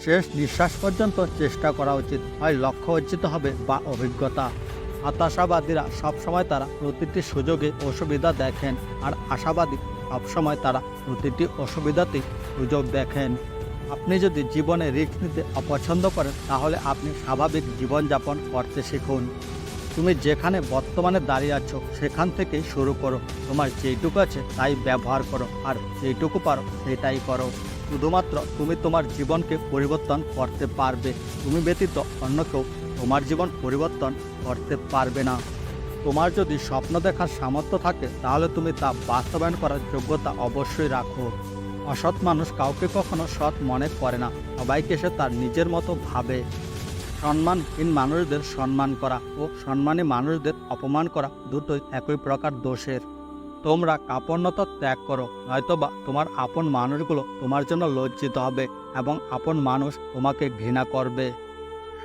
শেষ নিঃশ্বাস পর্যন্ত চেষ্টা করা উচিত, হয় লক্ষ্য অর্জিত হবে বা অভিজ্ঞতা। হতাশাবাদীরা সবসময় তারা প্রতিটি সুযোগে অসুবিধা দেখেন, আর আশাবাদী সবসময় তারা প্রতিটি অসুবিধাতেই সুযোগ দেখেন। আপনি যদি জীবনে রিস্ক নিতে অপছন্দ করেন, তাহলে আপনি স্বাভাবিক জীবনযাপন করতে শিখুন। তুমি যেখানে বর্তমানে দাঁড়িয়ে আছো সেখান থেকেই শুরু করো। তোমার যেইটুকু আছে তাই ব্যবহার করো, আর যেইটুকু পারো সেটাই করো। শুধুমাত্র তুমি তোমার জীবনকে পরিবর্তন করতে পারবে। তুমি ব্যতীত অন্য কেউ তোমার জীবন পরিবর্তন করতে পারবে না। তোমার যদি স্বপ্ন দেখার সামর্থ্য থাকে, তাহলে তুমি তা বাস্তবায়ন করার যোগ্যতা অবশ্যই রাখো। অসৎ মানুষ কাউকে কখনো সৎ মনে করে না, সবাইকে সে তার নিজের মতো ভাবে। সম্মানহীন মানুষদের সম্মান করা ও সম্মানী মানুষদের অপমান করা দুটোই একই প্রকার দোষের। তোমরা কাপড়নতা ত্যাগ করো, নয়তোবা তোমার আপন মানুষগুলো তোমার জন্য লজ্জিত হবে এবং আপন মানুষ তোমাকে ঘৃণা করবে।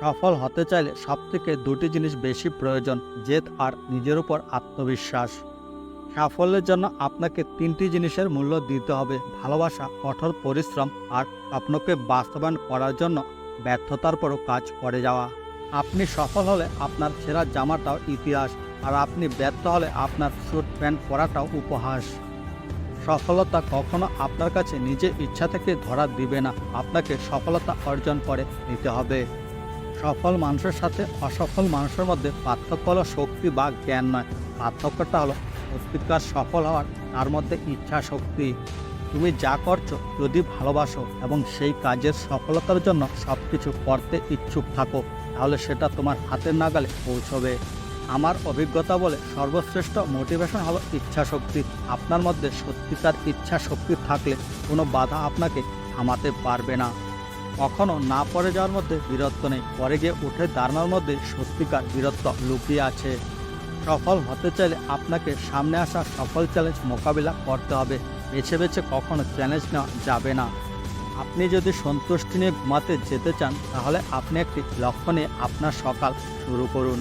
সফল হতে চাইলে সবথেকে দুটি জিনিস বেশি প্রয়োজন: জেদ আর নিজের উপর আত্মবিশ্বাস। সাফল্যের জন্য আপনাকে তিনটি জিনিসের মূল্য দিতে হবে: ভালোবাসা, কঠোর পরিশ্রম আর স্বপ্নকে বাস্তবায়ন করার জন্য ব্যর্থতার পরও কাজ করে যাওয়া। আপনি সফল হলে আপনার ছেঁড়া জামাটাও ইতিহাস, আর আপনি ব্যর্থ হলে আপনার স্যুট প্যান্ট পরাটাও উপহাস। সফলতা কখনো আপনার কাছে নিজের ইচ্ছা থেকে ধরা দিবে না, আপনাকে সফলতা অর্জন করে নিতে হবে। সফল মানুষের সাথে অসফল মানুষের মধ্যে পার্থক্য হলো শক্তি বা জ্ঞান নয়, পার্থক্যটা হলো সত্যিকার সফল হওয়ার তার মধ্যে ইচ্ছা শক্তি। তুমি যা করছো যদি ভালোবাসো এবং সেই কাজের সফলতার জন্য সবকিছু করতে ইচ্ছুক থাকো, তাহলে সেটা তোমার হাতের নাগালে পৌঁছবে। আমার অভিজ্ঞতা বলে সর্বশ্রেষ্ঠ মোটিভেশন হলো ইচ্ছা শক্তি। আপনার মধ্যে সত্যিকার ইচ্ছা শক্তি থাকলে কোনো বাধা আপনাকে থামাতে পারবে না। কখনো না পড়ে যাওয়ার মধ্যে বীরত্ব নেই, পরে গিয়ে উঠে দাঁড়ানোর মধ্যে সত্যিকার বীরত্ব লুকিয়ে আছে। সফল হতে চাইলে আপনাকে সামনে আসা সফল চ্যালেঞ্জ মোকাবিলা করতে হবে। বেছে বেছে কখনো চ্যালেঞ্জ নেওয়া যাবে না। আপনি যদি সন্তুষ্টি নিয়ে ঘুমাতে যেতে চান, তাহলে আপনি একটি লক্ষ্য নিয়ে আপনার সকাল শুরু করুন।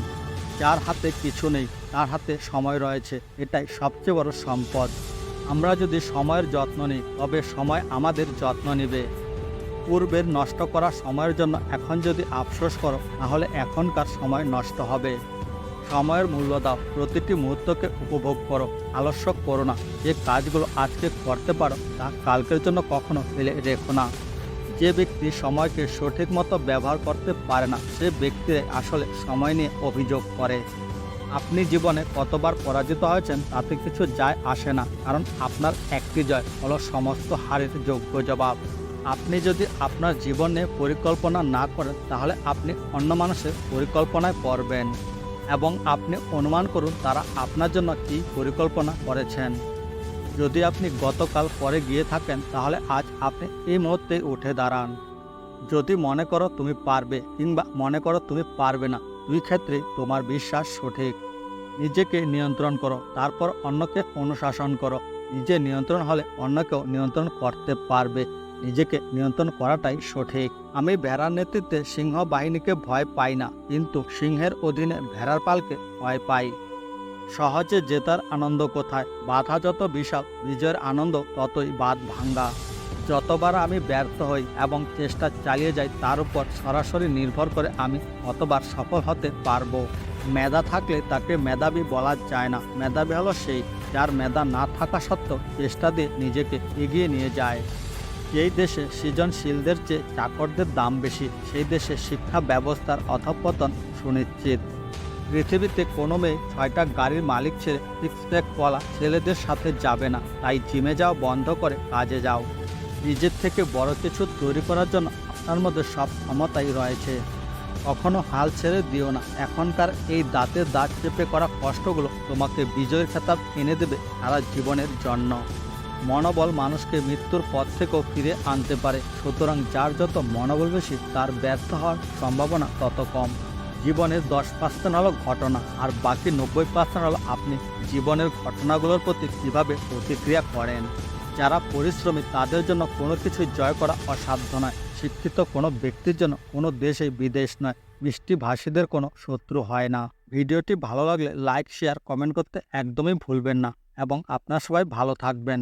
যার হাতে কিছু নেই তার হাতে সময় রয়েছে, এটাই সবচেয়ে বড় সম্পদ। আমরা যদি সময়ের যত্ন নিই, তবে সময় আমাদের যত্ন নেবে। পূর্বের নষ্ট করা সময়ের জন্য এখন যদি আফসোস করো, তাহলে এখনকার সময় নষ্ট হবে। সময়ের মূল্য দাও, প্রতিটি মুহূর্তকে উপভোগ করো, আলস্য করো না। যে কাজগুলো আজকে করতে পারো তা কালকের জন্য কখনো ফেলে রেখো না। যে ব্যক্তি সময়কে সঠিক মতো ব্যবহার করতে পারে না, সে ব্যক্তি আসলে সময় নিয়ে অভিযোগ করে। আপনি জীবনে কতবার পরাজিত হয়েছেন তাতে কিছু যায় আসে না, কারণ আপনার একটি জয় হলো সমস্ত হারের যোগ্য জবাব। আপনি যদি আপনার জীবনে পরিকল্পনা না করেন, তাহলে আপনি অন্য মানুষের পরিকল্পনায় পড়বেন এবং আপনি অনুমান করুন তারা আপনার জন্য কী পরিকল্পনা করেছেন। যদি আপনি গতকাল পরে গিয়ে থাকেন, তাহলে আজ আপনি এই মুহূর্তে উঠে দাঁড়ান। যদি মনে করো তুমি পারবে কিংবা মনে করো তুমি পারবে না, দুই ক্ষেত্রেই তোমার বিশ্বাস সঠিক। নিজেকে নিয়ন্ত্রণ করো, তারপর অন্যকে অনুশাসন করো। নিজে নিয়ন্ত্রণ হলে অন্যকেও নিয়ন্ত্রণ করতে পারবে। নিজেকে নিয়ন্ত্রণ করাটাই সঠিক। আমি ভেড়ার নেতৃত্বে সিংহ বাহিনীকে ভয় পাই না, কিন্তু সিংহের অধীনে ভেড়ার পালকে ভয় পাই। সহজে জেতার আনন্দ কোথায়? বাধা যত বিশাল, বিজয়ের আনন্দ ততই বাঁধ ভাঙ্গা। যতবার আমি ব্যর্থ হই এবং চেষ্টা চালিয়ে যাই, তার উপর সরাসরি নির্ভর করে আমি কতবার সফল হতে পারবো। মেধা থাকলে তাকে মেধাবী বলা যায় না। মেধাবী হলো সেই যার মেধা না থাকা সত্ত্বেও চেষ্টা দিয়ে নিজেকে এগিয়ে নিয়ে যায়। যেই দেশে সৃজনশীলদের চেয়ে চাকরদের দাম বেশি, সেই দেশে শিক্ষা ব্যবস্থার অধঃপতন সুনিশ্চিত। পৃথিবীতে কোনো মেয়ে 6টা গাড়ির মালিক ছেড়ে সিক্স প্যাকওয়ালা ছেলেদের সাথে যাবে না। তাই জিমে যাও বন্ধ করে কাজে যাও। নিজের থেকে বড় কিছু তৈরি করার জন্য আপনার মধ্যে সব ক্ষমতাই রয়েছে। কখনো হাল ছেড়ে দিও না। এখনকার এই দাঁতে দাঁত চেপে করা কষ্টগুলো তোমাকে বিজয়ের খেতাব এনে দেবে সারা জীবনের জন্য। মনোবল মানুষকে মৃত্যুর পথ থেকেও ফিরে আনতে পারে। সুতরাং যার যত মনোবল বেশি, তার ব্যর্থ হওয়ার সম্ভাবনা তত কম। জীবনের 10% হলো ঘটনা, আর বাকি 90% হলো আপনি জীবনের ঘটনাগুলোর প্রতি কীভাবে প্রতিক্রিয়া করেন। যারা পরিশ্রমী তাদের জন্য কোনো কিছু জয় করা অসাধ্য নয়। শিক্ষিত কোনো ব্যক্তির জন্য কোনো দেশই বিদেশ নয়। মিষ্টিভাষীদের কোনো শত্রু হয় না। ভিডিওটি ভালো লাগলে লাইক, শেয়ার, কমেন্ট করতে একদমই ভুলবেন না এবং আপনারা সবাই ভালো থাকবেন।